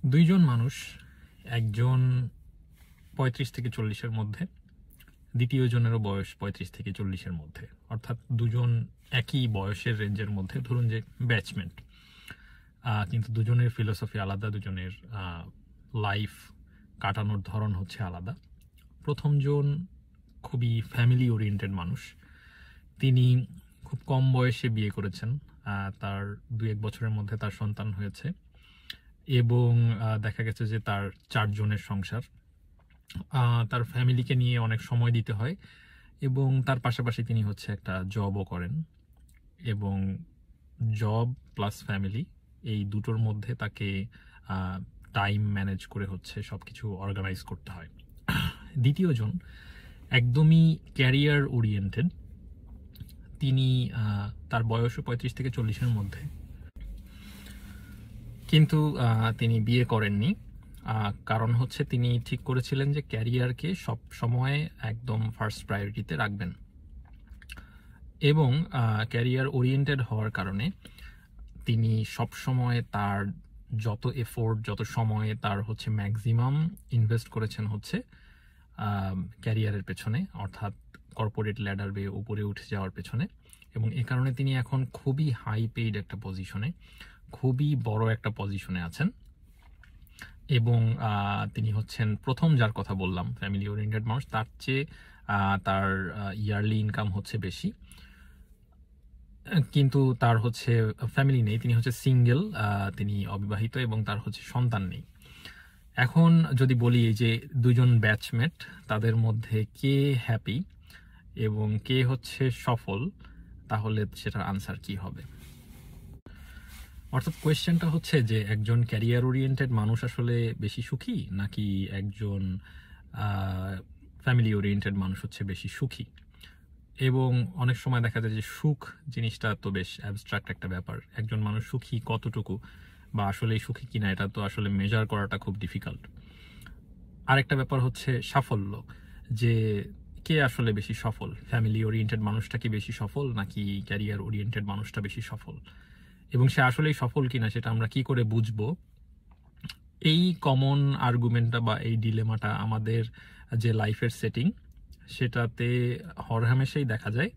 দুইজন মানুষ, একজন ৩৫ থেকে ৪০-এর মধ্যে, দ্বিতীয় জনেরও বয়স ৩৫ থেকে ৪০-এর মধ্যে, অর্থাৎ দুজন একই বয়সের রেঞ্জের মধ্যে, ধরুন যে ব্যাচমেট, কিন্তু দুজনের ফিলোসফি আলাদা, দুজনের লাইফ কাটানোর ধরন হচ্ছে আলাদা। প্রথম জন খুবই ফ্যামিলি ওরিয়েন্টেড মানুষ। তিনি খুব কম বয়সে বিয়ে করেছেন, তার ২-১ বছরের মধ্যে তার সন্তান হয়েছে এবং দেখা গেছে যে তার ৪ জনের সংসার। তার ফ্যামিলিকে নিয়ে অনেক সময় দিতে হয় এবং তার পাশাপাশি তিনি হচ্ছে একটা জবও করেন এবং জব প্লাস ফ্যামিলি এই দুটোর মধ্যে তাকে টাইম ম্যানেজ করে হচ্ছে সব কিছু অর্গানাইজ করতে হয়। দ্বিতীয় জন একদমই ক্যারিয়ার ওরিয়েন্টেড। তিনি তার বয়সও ৩৫ থেকে ৪০-এর মধ্যে, কিন্তু তিনি বিয়ে করেননি। কারণ হচ্ছে তিনি ঠিক করেছিলেন যে ক্যারিয়ারকে সব সময় একদম ফার্স্ট প্রায়োরিটিতে রাখবেন এবং ক্যারিয়ার ওরিয়েন্টেড হওয়ার কারণে তিনি সব সময় তার যত এফোর্ট, যত সময় তার হচ্ছে ম্যাক্সিমাম ইনভেস্ট করেছেন হচ্ছে ক্যারিয়ারের পেছনে, অর্থাৎ কর্পোরেট ল্যাডার বেয়ে উপরে উঠে যাওয়ার পেছনে। এবং এ কারণে তিনি এখন খুবই হাই পেইড একটা পজিশনে, খুবই বড় একটা পজিশনে আছেন এবং তিনি হচ্ছেন প্রথম যার কথা বললাম ফ্যামিলি ওরিয়েন্টেড মানুষ। তার চেয়ে তার ইয়ারলি ইনকাম হচ্ছে বেশি, কিন্তু তার হচ্ছে ফ্যামিলি নেই, তিনি হচ্ছে সিঙ্গেল, তিনি অবিবাহিত এবং তার হচ্ছে সন্তান নেই। এখন যদি বলি যে দুজন ব্যাচমেট, তাদের মধ্যে কে হ্যাপি এবং কে হচ্ছে সফল, তাহলে সেটার আনসার কি হবে? অর্থাৎ কোয়েশ্চেনটা হচ্ছে যে একজন ক্যারিয়ার ওরিয়েন্টেড মানুষ আসলে বেশি সুখী নাকি একজন ফ্যামিলি ওরিয়েন্টেড মানুষ হচ্ছে বেশি সুখী। এবং অনেক সময় দেখা যায় যে সুখ জিনিসটা তো বেশ অ্যাবস্ট্রাক্ট একটা ব্যাপার। একজন মানুষ সুখী কতটুকু বা আসলে সুখী কিনা, এটা তো আসলে মেজার করাটা খুব ডিফিকাল্ট। আরেকটা ব্যাপার হচ্ছে সাফল্য, যে কে আসলে বেশি সফল, ফ্যামিলি ওরিয়েন্টেড মানুষটা কি বেশি সফল নাকি ক্যারিয়ার ওরিয়েন্টেড মানুষটা বেশি সফল, এবং সে আসলেই সফল কিনা সেটা আমরা কি করে বুঝবো? এই কমন আর্গুমেন্টটা বা এই ডিলেমাটা আমাদের যে লাইফের সেটিং সেটাতে হরহামেশাই দেখা যায়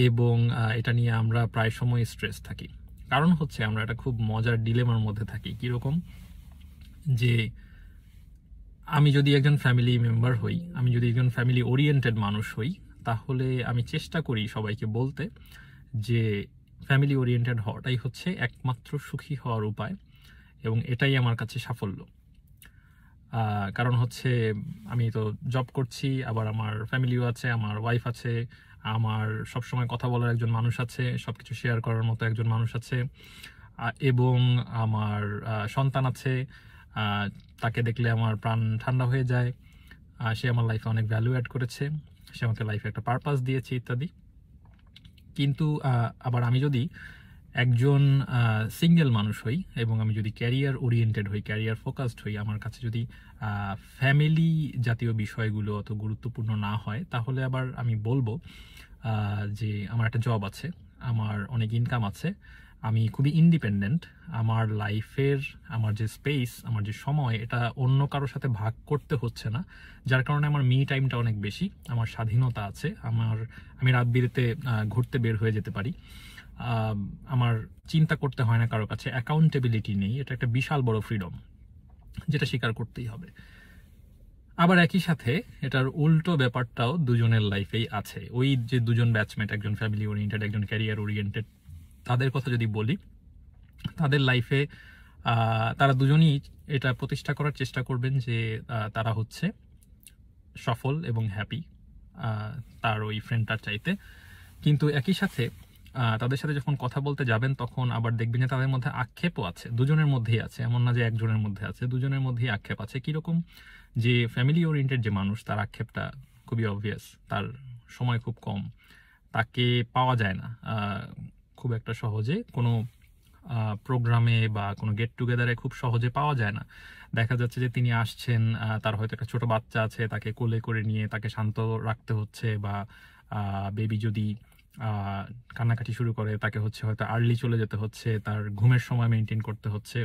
এবং এটা নিয়ে আমরা প্রায় সময় স্ট্রেস থাকি। কারণ হচ্ছে আমরা একটা খুব মজার ডিলেমার মধ্যে থাকি। কিরকম? যে আমি যদি একজন ফ্যামিলি মেম্বার হই, আমি যদি একজন ফ্যামিলি ওরিয়েন্টেড মানুষ হই, তাহলে আমি চেষ্টা করি সবাইকে বলতে যে ফ্যামিলি ওরিয়েন্টেড হওয়াটাই হচ্ছে একমাত্র সুখী হওয়ার উপায় এবং এটাই আমার কাছে সাফল্য। কারণ হচ্ছে আমি তো জব করছি, আবার আমার ফ্যামিলিও আছে, আমার ওয়াইফ আছে, আমার সবসময় কথা বলার একজন মানুষ আছে, সব কিছু শেয়ার করার মতো একজন মানুষ আছে এবং আমার সন্তান আছে, তাকে দেখলে আমার প্রাণ ঠান্ডা হয়ে যায়, সে আমার লাইফে অনেক ভ্যালু অ্যাড করেছে, সে আমাকে লাইফে একটা পারপাস দিয়েছে ইত্যাদি। কিন্তু আবার আমি যদি একজন সিঙ্গেল মানুষ হই এবং আমি যদি ক্যারিয়ার ওরিয়েন্টেড হই, ক্যারিয়ার ফোকাসড হই, আমার কাছে যদি ফ্যামিলি জাতীয় বিষয়গুলো অত গুরুত্বপূর্ণ না হয়, তাহলে আবার আমি বলবো যে আমার একটা জব আছে, আমার অনেক ইনকাম আছে, আমি খুবই ইন্ডিপেন্ডেন্ট, আমার লাইফের আমার যে স্পেস, আমার যে সময়, এটা অন্য কারোর সাথে ভাগ করতে হচ্ছে না, যার কারণে আমার মি টাইমটা অনেক বেশি, আমার স্বাধীনতা আছে, আমি রাত বিরেতে ঘুরতে বের হয়ে যেতে পারি, আমার চিন্তা করতে হয় না কারো কাছে, অ্যাকাউন্টেবিলিটি নেই। এটা একটা বিশাল বড় ফ্রিডম, যেটা স্বীকার করতেই হবে। আবার একই সাথে এটার উল্টো ব্যাপারটাও দুজনের লাইফেই আছে। ওই যে দুজন ব্যাচমেট, একজন ফ্যামিলি ওরিয়েন্টেড, একজন ক্যারিয়ার ওরিয়েন্টেড, তাদের কথা যদি বলি, তাদের লাইফে তারা দুজনই এটা প্রতিষ্ঠা করার চেষ্টা করবেন যে তারা হচ্ছে সফল এবং হ্যাপি তার ওই ফ্রেন্ডটার চাইতে। কিন্তু একই সাথে তাদের সাথে যখন কথা বলতে যাবেন, তখন আবার দেখবেন যে তাদের মধ্যে আক্ষেপও আছে, দুজনের মধ্যেই আছে, এমন না যে একজনের মধ্যে আছে, দুজনের মধ্যেই আক্ষেপ আছে। কিরকম? যে ফ্যামিলি ওরিয়েন্টেড যে মানুষ, তার আক্ষেপটা খুবই অবভিয়াস, তার সময় খুব কম, তাকে পাওয়া যায় না খুব একটা সহজে, কোনো প্রোগ্রামে বা কোনো গেট টুগেদারে খুব সহজে পাওয়া যায় না। দেখা যাচ্ছে যে তিনি আসছেন, তার হয়তো একটা ছোট বাচ্চা আছে, তাকে কোলে করে নিয়ে তাকে শান্ত রাখতে হচ্ছে, বা বেবি যদি কান্নাকাটি শুরু করে তাকে হচ্ছে হয়তো আর্লি চলে যেতে হচ্ছে, তার ঘুমের সময় মেনটেন করতে হচ্ছে,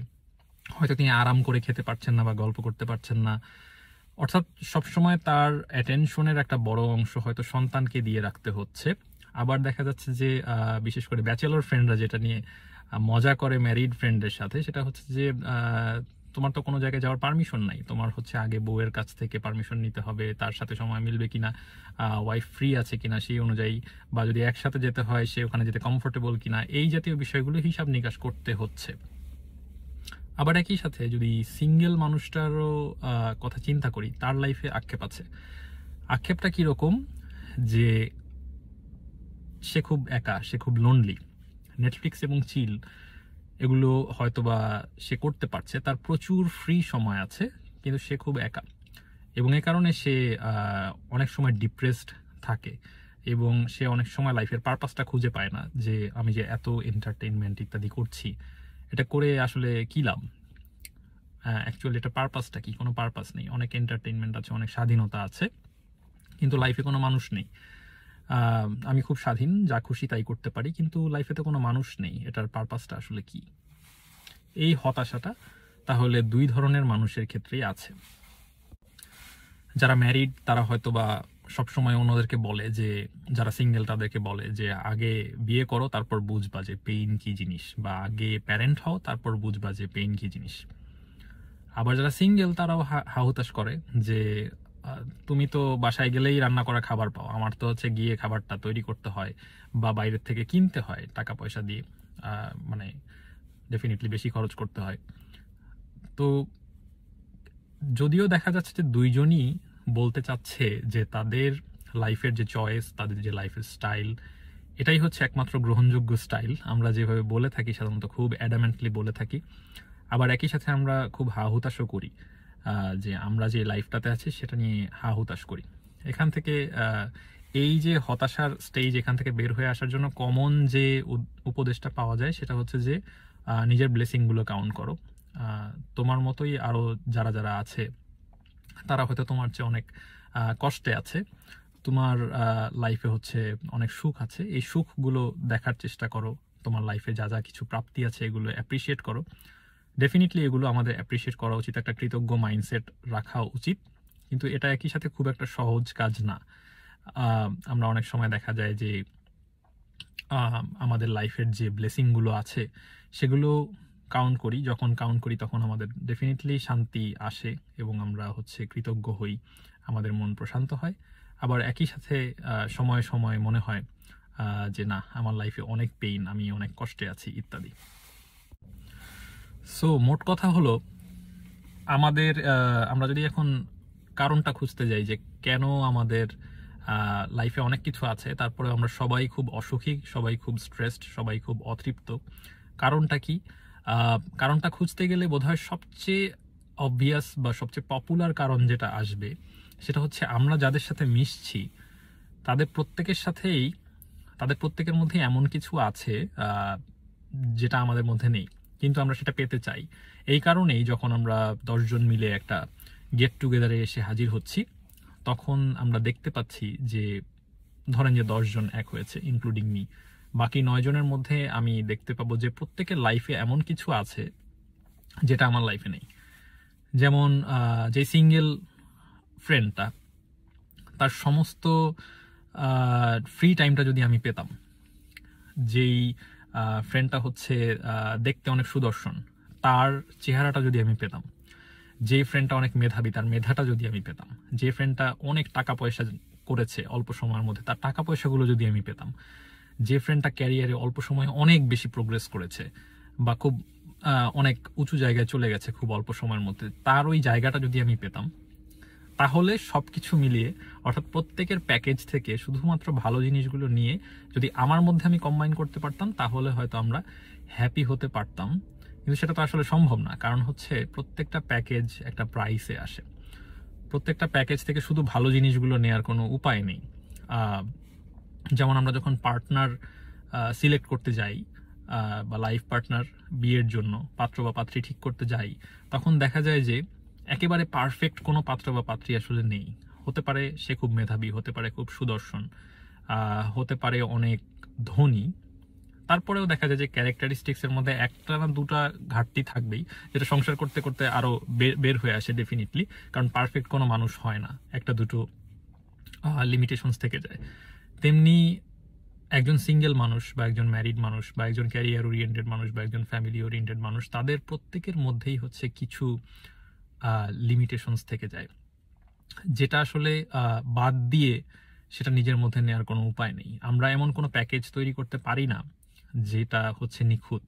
হয়তো তিনি আরাম করে খেতে পারছেন না বা গল্প করতে পারছেন না, অর্থাৎ সবসময় তার অ্যাটেনশনের একটা বড় অংশ হয়তো সন্তানকে দিয়ে রাখতে হচ্ছে। আবার দেখা যাচ্ছে যে বিশেষ করে ব্যাচেলর ফ্রেন্ডরা যেটা নিয়ে মজা করে ম্যারিড ফ্রেন্ডের সাথে, সেটা হচ্ছে যে তোমার তো কোনো জায়গায় যাওয়ার পারমিশন নাই, তোমার হচ্ছে আগে বউয়ের কাছ থেকে পারমিশন নিতে হবে, তার সাথে সময় মিলবে কিনা, ওয়াইফ ফ্রি আছে কিনা সেই অনুযায়ী, বা যদি একসাথে যেতে হয় সে ওখানে যেতে কমফোর্টেবল কিনা, এই জাতীয় বিষয়গুলো হিসাব নিকাশ করতে হচ্ছে। আবার একই সাথে যদি সিঙ্গেল মানুষটারও কথা চিন্তা করি, তার লাইফে আক্ষেপ আছে। আক্ষেপটা কীরকম, যে সে খুব একা, সে খুব লোনলি। নেটফ্লিক্স এবং চিল এগুলো হয়তোবা সে করতে পারছে, তার প্রচুর ফ্রি সময় আছে, কিন্তু সে খুব একা, এবং এ কারণে সে অনেক সময় ডিপ্রেসড থাকে, এবং সে অনেক সময় লাইফের পারপাসটা খুঁজে পায় না, যে আমি যে এত এন্টারটেইনমেন্ট ইত্যাদি করছি, এটা করে আসলে কী লাভ, অ্যাকচুয়ালি এটা পারপাসটা কি? কোনো পারপাস নেই। অনেক এন্টারটেইনমেন্ট আছে, অনেক স্বাধীনতা আছে, কিন্তু লাইফে কোনো মানুষ নেই। আমি খুব স্বাধীন, যা খুশি তাই করতে পারি, কিন্তু লাইফে তো কোনো মানুষ নেই, এটার পারপাসটা আসলে কি? এই হতাশাটা তাহলে দুই ধরনের মানুষের ক্ষেত্রেই আছে। যারা ম্যারিড তারা হয়তো বা সবসময় অন্যদেরকে বলে, যে যারা সিঙ্গেল তাদেরকে বলে যে আগে বিয়ে করো তারপর বুঝবা যে পেইন কি জিনিস, বা আগে প্যারেন্ট হও তারপর বুঝবা যে পেইন কি জিনিস। আবার যারা সিঙ্গেল তারাও হাহুতাশ করে যে তুমি তো বাসায় গেলেই রান্না করা খাবার পাও, আমার তো হচ্ছে গিয়ে খাবারটা তৈরি করতে হয় বা বাইরের থেকে কিনতে হয় টাকা পয়সা দিয়ে, মানে ডেফিনেটলি বেশি খরচ করতে হয়। তো যদিও দেখা যাচ্ছে যে দুইজনই বলতে চাচ্ছে যে তাদের লাইফের যে চয়েস, তাদের যে লাইফের স্টাইল, এটাই হচ্ছে একমাত্র গ্রহণযোগ্য স্টাইল, আমরা যেভাবে বলে থাকি সাধারণত খুব অ্যাডামেন্টলি বলে থাকি। আবার একই সাথে আমরা খুব হাহুতাশও করি, যে আমরা যে লাইফটাতে আছি সেটা নিয়ে হাহুতাশ করি। এখান থেকে এই যে হতাশার স্টেজ, এখান থেকে বের হয়ে আসার জন্য কমন যে উপদেশটা পাওয়া যায় সেটা হচ্ছে যে নিজের ব্লেসিংগুলো কাউন্ট করো। তোমার মতোই আরও যারা যারা আছে তারা হয়তো তোমার চেয়ে অনেক কষ্টে আছে, তোমার লাইফে হচ্ছে অনেক সুখ আছে, এই সুখগুলো দেখার চেষ্টা করো, তোমার লাইফে যা যা কিছু প্রাপ্তি আছে এগুলো অ্যাপ্রিসিয়েট করো। ডেফিনেটলি এগুলো আমাদের অ্যাপ্রিসিয়েট করা উচিত, একটা কৃতজ্ঞ মাইন্ডসেট রাখা উচিত, কিন্তু এটা একই সাথে খুব একটা সহজ কাজ না। আমরা অনেক সময় দেখা যায় যে আমাদের লাইফের যে ব্লেসিংগুলো আছে সেগুলো কাউন্ট করি, যখন কাউন্ট করি তখন আমাদের ডেফিনেটলি শান্তি আসে এবং আমরা হচ্ছে কৃতজ্ঞ হই, আমাদের মন প্রশান্ত হয়। আবার একই সাথে সময়ে সময়ে মনে হয় যে না, আমার লাইফে অনেক পেইন, আমি অনেক কষ্টে আছি ইত্যাদি। সো মোট কথা হলো, আমরা যদি এখন কারণটা খুঁজতে যাই যে কেন আমাদের লাইফে অনেক কিছু আছে তারপরে আমরা সবাই খুব অসুখী, সবাই খুব স্ট্রেসড, সবাই খুব অতৃপ্ত, কারণটা কি? কারণটা খুঁজতে গেলে বোধহয় সবচেয়ে অবভিয়াস বা সবচেয়ে পপুলার কারণ যেটা আসবে সেটা হচ্ছে আমরা যাদের সাথে মিশছি তাদের প্রত্যেকের মধ্যে এমন কিছু আছে যেটা আমাদের মধ্যে নেই, কিন্তু আমরা সেটা পেতে চাই। এই কারণেই যখন আমরা 10 জন মিলে একটা গেট টুগেদারে এসে হাজির হচ্ছি, তখন আমরা দেখতে পাচ্ছি যে ধরেন যে 10 জন এক হয়েছে ইনক্লুডিং মি, বাকি 9 জনের মধ্যে আমি দেখতে পাবো যে প্রত্যেকের লাইফে এমন কিছু আছে যেটা আমার লাইফে নেই। যেমন যে সিঙ্গেল ফ্রেন্ডটা, তার সমস্ত ফ্রি টাইমটা যদি আমি পেতাম, যেই ফ্রেন্ডটা হচ্ছে দেখতে অনেক সুদর্শন, তার চেহারাটা যদি আমি পেতাম, যে ফ্রেন্ডটা অনেক মেধাবী, তার মেধাটা যদি আমি পেতাম, যে ফ্রেন্ডটা অনেক টাকা পয়সা করেছে অল্প সময়ের মধ্যে, তার টাকা পয়সাগুলো যদি আমি পেতাম, যে ফ্রেন্ডটা ক্যারিয়ারে অল্প সময়ে অনেক বেশি প্রোগ্রেস করেছে বা খুব অনেক উঁচু জায়গায় চলে গেছে খুব অল্প সময়ের মধ্যে, তার ওই জায়গাটা যদি আমি পেতাম, তাহলে সবকিছু মিলিয়ে, অর্থাৎ প্রত্যেকের প্যাকেজ থেকে শুধুমাত্র ভালো জিনিসগুলো নিয়ে যদি আমার মধ্যে আমি কম্বাইন করতে পারতাম, তাহলে হয়তো আমরা হ্যাপি হতে পারতাম। কিন্তু সেটা তো আসলে সম্ভব না, কারণ হচ্ছে প্রত্যেকটা প্যাকেজ একটা প্রাইসে আসে, প্রত্যেকটা প্যাকেজ থেকে শুধু ভালো জিনিসগুলো নেওয়ার কোনো উপায় নেই। যেমন আমরা যখন পার্টনার সিলেক্ট করতে যাই বা লাইফ পার্টনার বিয়ের জন্য পাত্র বা পাত্রী ঠিক করতে যাই, তখন দেখা যায় যে একেবারে পারফেক্ট কোনো পাত্র বা পাত্রী আসলে নেই। হতে পারে সে খুব মেধাবী, হতে পারে খুব সুদর্শন, হতে পারে অনেক ধনী, তারপরেও দেখা যায় যে ক্যারেক্টারিস্টিক্স এর মধ্যে একটা না দুটা ঘাটতি থাকবেই, যেটা সংসার করতে করতে আরো বের হয়ে আসে ডেফিনেটলি, কারণ পারফেক্ট কোনো মানুষ হয় না, একটা দুটো লিমিটেশনস থেকে যায়। তেমনি একজন সিঙ্গেল মানুষ বা একজন ম্যারিড মানুষ বা একজন ক্যারিয়ার ওরিয়েন্টেড মানুষ বা একজন ফ্যামিলি ওরিয়েন্টেড মানুষ, তাদের প্রত্যেকের মধ্যেই হচ্ছে কিছু লিমিটেশনস থেকে যায়, যেটা আসলে বাদ দিয়ে সেটা নিজের মধ্যে নেওয়ার কোনো উপায় নেই। আমরা এমন কোনো প্যাকেজ তৈরি করতে পারি না যেটা হচ্ছে নিখুঁত,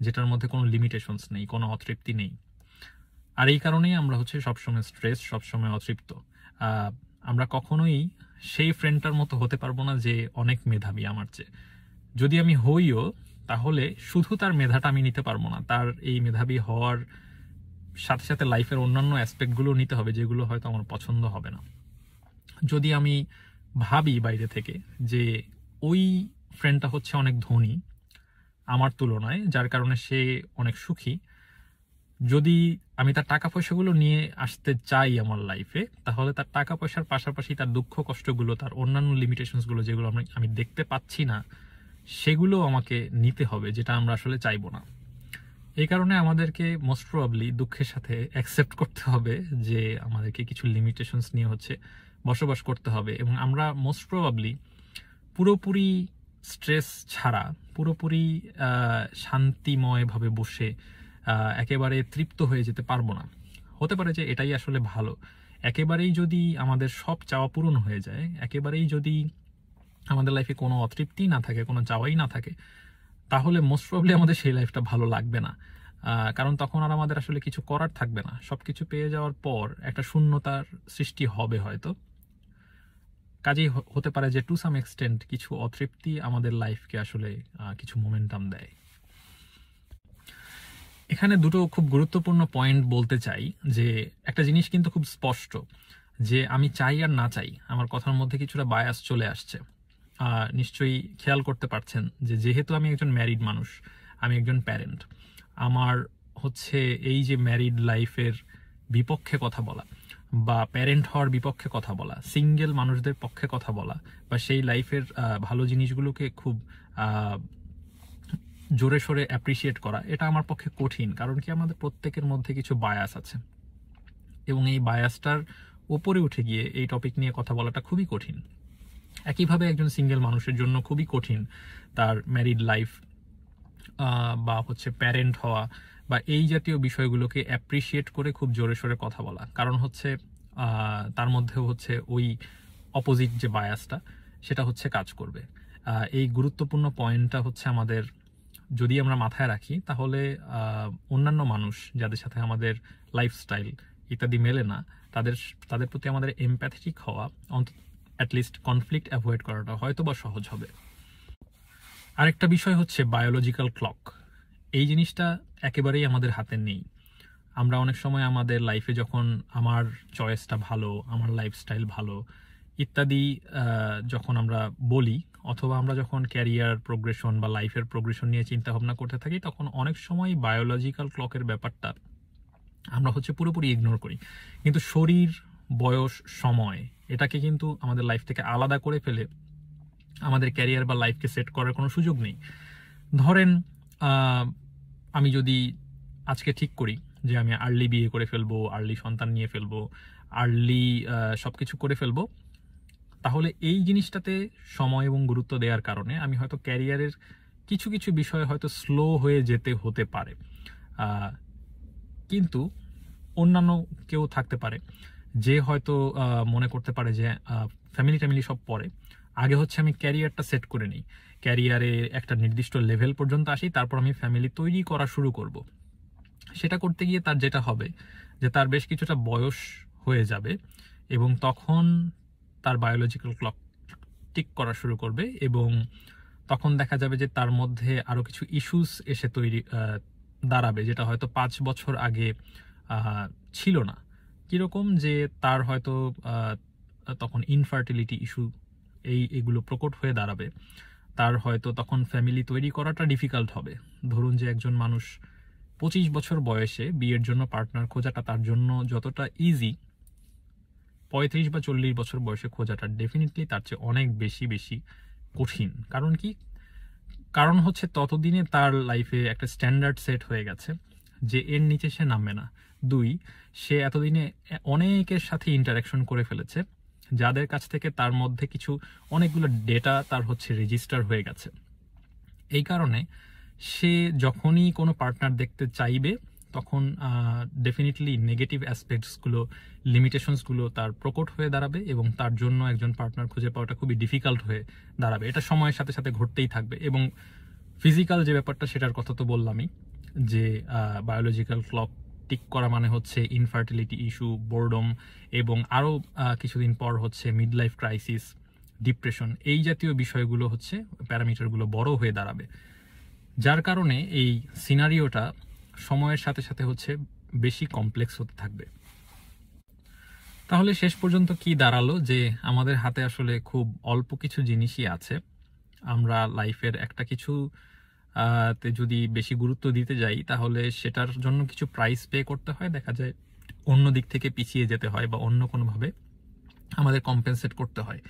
যেটার মধ্যে কোনো লিমিটেশনস নেই, কোনো অতৃপ্তি নেই। আর এই কারণেই আমরা হচ্ছে সবসময় স্ট্রেস, সবসময় অতৃপ্ত। আমরা কখনোই সেই ফ্রেন্ডটার মতো হতে পারবো না যে অনেক মেধাবী আমার চেয়ে। যদি আমি হইও, তাহলে শুধু তার মেধাটা আমি নিতে পারবো না, তার এই মেধাবী হওয়ার সাথে সাথে লাইফের অন্যান্য অ্যাসপেক্টগুলো নিতে হবে, যেগুলো হয়তো আমার পছন্দ হবে না। যদি আমি ভাবি বাইরে থেকে যে ওই ফ্রেন্ডটা হচ্ছে অনেক ধনী আমার তুলনায়, যার কারণে সে অনেক সুখী, যদি আমি তার টাকা পয়সাগুলো নিয়ে আসতে চাই আমার লাইফে, তাহলে তার টাকা পয়সার পাশাপাশি তার দুঃখ কষ্টগুলো, তার অন্যান্য লিমিটেশনসগুলো যেগুলো আমি দেখতে পাচ্ছি না, সেগুলো আমাকে নিতে হবে, যেটা আমরা আসলে চাইবো না। এই কারণে আমাদেরকে মোস্ট প্রবাবলি দুঃখের সাথে অ্যাকসেপ্ট করতে হবে যে আমাদেরকে কিছু লিমিটেশনস নিয়ে হচ্ছে বসবাস করতে হবে, এবং আমরা মোস্ট প্রবাবলি পুরোপুরি স্ট্রেস ছাড়া, পুরোপুরি শান্তিময়ভাবে বসে একেবারে তৃপ্ত হয়ে যেতে পারবো না। হতে পারে যে এটাই আসলে ভালো। একেবারেই যদি আমাদের সব চাওয়া পূরণ হয়ে যায়, একেবারেই যদি আমাদের লাইফে কোনো অতৃপ্তি না থাকে, কোনো চাওয়াই না থাকে, তাহলে মোস্ট প্রবলি আমাদের সেই লাইফটা ভালো লাগবে না। কারণ তখন আর আমাদের আসলে কিছু করার থাকবে না। সবকিছু পেয়ে যাওয়ার পর একটা শূন্যতার সৃষ্টি হবে হয়তো। কাজেই হতে পারে যে টু সাম এক্সটেন্ট কিছু অতৃপ্তি আমাদের লাইফকে আসলে কিছু মোমেন্টাম দেয়। এখানে দুটো খুব গুরুত্বপূর্ণ পয়েন্ট বলতে চাই, যে একটা জিনিস কিন্তু খুব স্পষ্ট, যে আমি চাই আর না চাই আমার কথার মধ্যে কিছুটা বায়াস চলে আসছে। নিশ্চয়ই খেয়াল করতে পারছেন যে যেহেতু আমি একজন ম্যারিড মানুষ, আমি একজন প্যারেন্ট, আমার হচ্ছে এই যে ম্যারিড লাইফের বিপক্ষে কথা বলা বা প্যারেন্ট হওয়ার বিপক্ষে কথা বলা, সিঙ্গেল মানুষদের পক্ষে কথা বলা, বা সেই লাইফের ভালো জিনিসগুলোকে খুব জোরে সোরে অ্যাপ্রিসিয়েট করা, এটা আমার পক্ষে কঠিন। কারণ কি, আমাদের প্রত্যেকের মধ্যে কিছু বায়াস আছে, এবং এই বায়াসটার উপরে উঠে গিয়ে এই টপিক নিয়ে কথা বলাটা খুবই কঠিন। একইভাবে একজন সিঙ্গেল মানুষের জন্য খুবই কঠিন তার ম্যারিড লাইফ বা হচ্ছে প্যারেন্ট হওয়া বা এই জাতীয় বিষয়গুলোকে অ্যাপ্রিসিয়েট করে খুব জোরে সোরে কথা বলা। কারণ হচ্ছে তার মধ্যেও হচ্ছে ওই অপোজিট যে বায়াসটা, সেটা হচ্ছে কাজ করবে। এই গুরুত্বপূর্ণ পয়েন্টটা হচ্ছে আমাদের যদি আমরা মাথায় রাখি, তাহলে অন্যান্য মানুষ যাদের সাথে আমাদের লাইফস্টাইল ইত্যাদি মেলে না, তাদের প্রতি আমাদের এমপ্যাথেটিক হওয়া, অ্যাটলিস্ট কনফ্লিক্ট অ্যাভয়েড করাটা হয়তো বা সহজ হবে। আরেকটা বিষয় হচ্ছে বায়োলজিক্যাল ক্লক। এই জিনিসটা একেবারেই আমাদের হাতে নেই। আমরা অনেক সময় আমাদের লাইফে যখন আমার চয়েসটা ভালো, আমার লাইফস্টাইল ভালো ইত্যাদি যখন আমরা বলি, অথবা আমরা যখন ক্যারিয়ার প্রোগ্রেশন বা লাইফের প্রোগ্রেশন নিয়ে চিন্তা ভাবনা করতে থাকি, তখন অনেক সময় বায়োলজিক্যাল ক্লকের ব্যাপারটা আমরা হচ্ছে পুরোপুরি ইগনোর করি। কিন্তু শরীর, বয়স, সময় এটাকে কিন্তু আমাদের লাইফ থেকে আলাদা করে ফেলে আমাদের ক্যারিয়ার বা লাইফকে সেট করার কোনো সুযোগ নেই। ধরেন আমি যদি আজকে ঠিক করি যে আমি আর্লি বিয়ে করে ফেলবো, আর্লি সন্তান নিয়ে ফেলবো, আর্লি সবকিছু করে ফেলবো, তাহলে এই জিনিসটাতে সময় এবং গুরুত্ব দেওয়ার কারণে আমি হয়তো ক্যারিয়ারের কিছু কিছু বিষয় হয়তো স্লো হয়ে যেতে হতে পারে। কিন্তু অন্যান্য কেউ থাকতে পারে যে হয়তো মনে করতে পারে যে ফ্যামিলি সব পরে, আগে হচ্ছে আমি ক্যারিয়ারটা সেট করে নিই, ক্যারিয়ারে একটা নির্দিষ্ট লেভেল পর্যন্ত আসি, তারপর আমি ফ্যামিলি তৈরি করা শুরু করব। সেটা করতে গিয়ে তার যেটা হবে যে তার বেশ কিছুটা বয়স হয়ে যাবে, এবং তখন তার বায়োলজিক্যাল ক্লক টিক করা শুরু করবে, এবং তখন দেখা যাবে যে তার মধ্যে আরো কিছু ইস্যুস এসে দাঁড়াবে, যেটা হয়তো 5 বছর আগে ছিল না। কিরকম, যে তার হয়তো তখন ইনফার্টিলিটি ইস্যু এইগুলো প্রকট হয়ে দাঁড়াবে। তার হয়তো তখন ফ্যামিলি তৈরি করাটা ডিফিকাল্ট হবে। ধরুন যে একজন মানুষ 25 বছর বয়সে বিয়ের জন্য পার্টনার খোঁজাটা তার জন্য যতটা ইজি, 35 বা 40 বছর বয়সে খোঁজাটা ডেফিনেটলি তার চেয়ে অনেক বেশি কঠিন। কারণ কি, কারণ হচ্ছে ততদিনে তার লাইফে একটা স্ট্যান্ডার্ড সেট হয়ে গেছে যে এর নিচে সে নামবে না। 2, সে এতদিনে অনেকের সাথে ইন্টারাকশন করে ফেলেছে যাদের কাছ থেকে তার মধ্যে কিছু অনেকগুলো ডেটা তার হচ্ছে রেজিস্টার হয়ে গেছে। এই কারণে সে যখনই কোনো পার্টনার দেখতে চাইবে তখন ডেফিনেটলি নেগেটিভ অ্যাসপেক্টসগুলো, লিমিটেশনসগুলো তার প্রকট হয়ে দাঁড়াবে এবং তার জন্য একজন পার্টনার খুঁজে পাওয়াটা খুবই ডিফিকাল্ট হয়ে দাঁড়াবে। এটা সময়ের সাথে সাথে ঘটতেই থাকবে। এবং ফিজিক্যাল যে ব্যাপারটা সেটার কথা তো বললামই, যে বায়োলজিক্যাল ক্লক টিক করা মানে হচ্ছে ইনফার্টিলিটি ইস্যু, বোরডম, এবং আরও কিছুদিন পর হচ্ছে মিড লাইফ ক্রাইসিস, ডিপ্রেশন, এই জাতীয় বিষয়গুলো হচ্ছে প্যারামিটারগুলো বড় হয়ে দাঁড়াবে। যার কারণে এই সিনারিওটা সময়ের সাথে সাথে হচ্ছে বেশি কমপ্লেক্স হতে থাকবে। তাহলে শেষ পর্যন্ত কি দাঁড়ালো, যে আমাদের হাতে আসলে খুব অল্প কিছু জিনিসই আছে। আমরা লাইফের একটা কিছু তে যদি বেশি গুরুত্ব দিতে যাই তাহলে সেটার জন্য কিছু প্রাইস পে করতে হয়, দেখা যায় অন্য দিক থেকে পিছিয়ে যেতে হয় বা অন্য কোনোভাবে আমাদের কম্পেনসেট করতে হয়।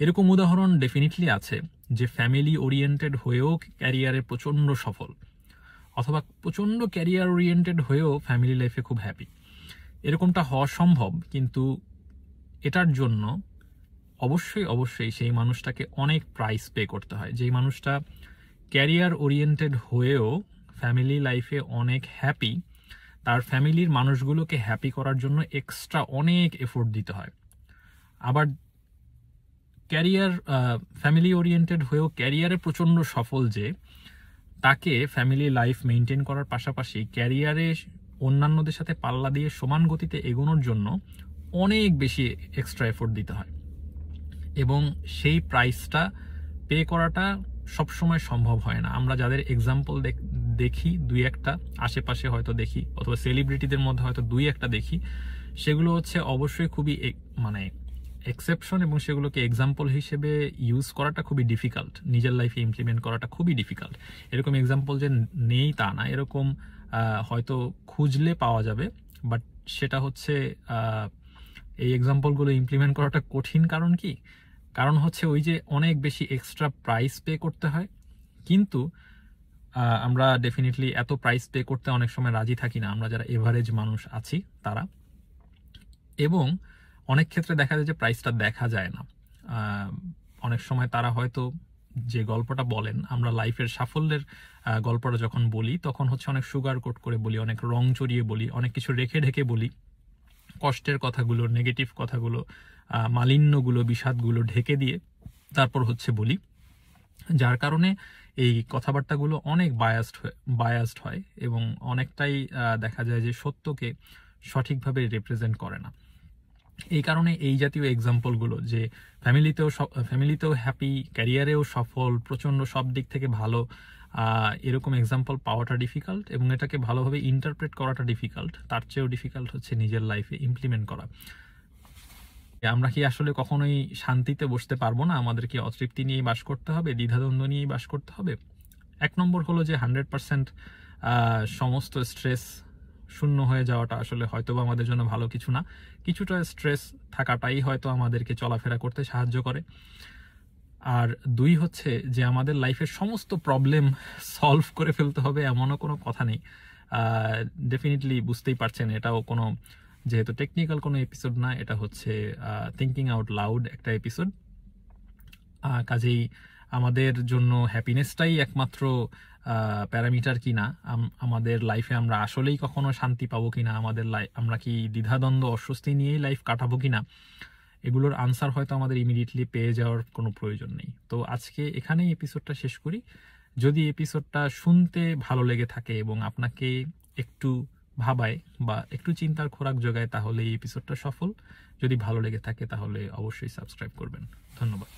এরকম উদাহরণ ডেফিনেটলি আছে যে ফ্যামিলি ওরিয়েন্টেড হয়েও ক্যারিয়ারে প্রচণ্ড সফল, অথবা প্রচণ্ড ক্যারিয়ার ওরিয়েন্টেড হয়েও ফ্যামিলি লাইফে খুব হ্যাপি। এরকমটা হওয়া সম্ভব, কিন্তু এটার জন্য অবশ্যই সেই মানুষটাকে অনেক প্রাইস পে করতে হয়। যেই মানুষটা ক্যারিয়ার ওরিয়েন্টেড হয়েও ফ্যামিলি লাইফে অনেক হ্যাপি, তার ফ্যামিলির মানুষগুলোকে হ্যাপি করার জন্য এক্সট্রা অনেক এফোর্ট দিতে হয়। আবার ফ্যামিলি ওরিয়েন্টেড হয়েও ক্যারিয়ারে প্রচণ্ড সফল, যে তাকে ফ্যামিলি লাইফ মেনটেন করার পাশাপাশি ক্যারিয়ারে অন্যান্যদের সাথে পাল্লা দিয়ে সমান গতিতে এগোনোর জন্য অনেক বেশি এক্সট্রা এফোর্ট দিতে হয়, এবং সেই প্রাইসটা পে করাটা সবসময় সম্ভব হয় না। আমরা যাদের এক্সাম্পল দেখি, 2-1টা আশেপাশে হয়তো দেখি, অথবা সেলিব্রিটিদের মধ্যে হয়তো 2-1টা দেখি, সেগুলো হচ্ছে অবশ্যই খুবই মানে এক্সেপশন, এবং সেগুলোকে এক্সাম্পল হিসেবে ইউজ করাটা খুবই ডিফিকাল্ট, নিজের লাইফে ইমপ্লিমেন্ট করাটা খুবই ডিফিকাল্ট। এরকম এক্সাম্পল যে নেই তা না, এরকম হয়তো খুঁজলে পাওয়া যাবে, বাট সেটা হচ্ছে এই এক্সাম্পলগুলো ইমপ্লিমেন্ট করাটা কঠিন। কারণ কি? কারণ হচ্ছে ওই যে অনেক বেশি এক্সট্রা প্রাইস পে করতে হয়, কিন্তু আমরা ডেফিনেটলি এত প্রাইস পে করতে অনেক সময় রাজি থাকি না, আমরা যারা এভারেজ মানুষ আছি তারা। এবং অনেক ক্ষেত্রে দেখা যায় যে প্রাইসটা দেখা যায় না। অনেক সময় তারা হয়তো যে গল্পটা বলেন, আমরা লাইফের সাফল্যের গল্পটা যখন বলি তখন হচ্ছে অনেক সুগার কোট করে বলি, অনেক রং চড়িয়ে বলি, অনেক কিছু রেখে ঢেকে বলি, কষ্টের কথাগুলো, নেগেটিভ কথাগুলো, মালিন্যগুলো, বিষাদগুলো ঢেকে দিয়ে তারপর হচ্ছে বলি, যার কারণে এই কথাবার্তাগুলো অনেক বায়াসড হয় এবং অনেকটাই দেখা যায় যে সত্যকে সঠিকভাবে রিপ্রেজেন্ট করে না। এই কারণে এই জাতীয় এক্সাম্পলগুলো, যে ফ্যামিলিতেও হ্যাপি, ক্যারিয়ারেও সফল, প্রচণ্ড সব দিক থেকে ভালো, এরকম এক্সাম্পল পাওয়াটা ডিফিকাল্ট, এবং এটাকে ভালোভাবে ইন্টারপ্রেট করাটা ডিফিকাল্ট। তার চেয়েও ডিফিকাল্ট হচ্ছে নিজের লাইফে ইমপ্লিমেন্ট করা। আমরা কি আসলে কখনোই শান্তিতে বসতে পারবো না? আমাদের কি অতৃপ্তি নিয়েই বাস করতে হবে, দ্বিধাদ্বন্দ্ব নিয়েই বাস করতে হবে? 1 নম্বর হলো যে 100% সমস্ত স্ট্রেস শূন্য হয়ে যাওয়াটা আসলে হয়তোবা আমাদের জন্য ভালো কিছু না। কিছুটা স্ট্রেস থাকাটাই হয়তো আমাদেরকে চলাফেরা করতে সাহায্য করে। আর 2 হচ্ছে যে আমাদের লাইফের সমস্ত প্রবলেম সলভ করে ফেলতে হবে এমনও কোনো কথা নেই। ডেফিনেটলি বুঝতেই পারছেন, এটাও কোনো, যেহেতু টেকনিক্যাল কোনো এপিসোড না, এটা হচ্ছে থিঙ্কিং আউট লাউড একটা এপিসোড। কাজেই আমাদের জন্য হ্যাপিনেসটাই একমাত্র প্যারামিটার কিনা, আমাদের লাইফে আমরা আসলেই কখনো শান্তি পাবো কিনা, আমরা কি দ্বিধাদ্বন্দ্ব, অস্বস্তি নিয়েই লাইফ কাটাবো কিনা, এগুলোর আনসার হয়তো আমাদের ইমিডিয়েটলি পেয়ে যাওয়ার কোনো প্রয়োজন নেই। তো আজকে এখানেই এপিসোডটা শেষ করি। যদি এপিসোডটা শুনতে ভালো লেগে থাকে এবং আপনাকে একটু ভাবায় বা একটু চিন্তার খোরাক যোগায়, তাহলে এই এপিসোডটা সফল। যদি ভালো লেগে থাকে তাহলে অবশ্যই সাবস্ক্রাইব করবেন। ধন্যবাদ।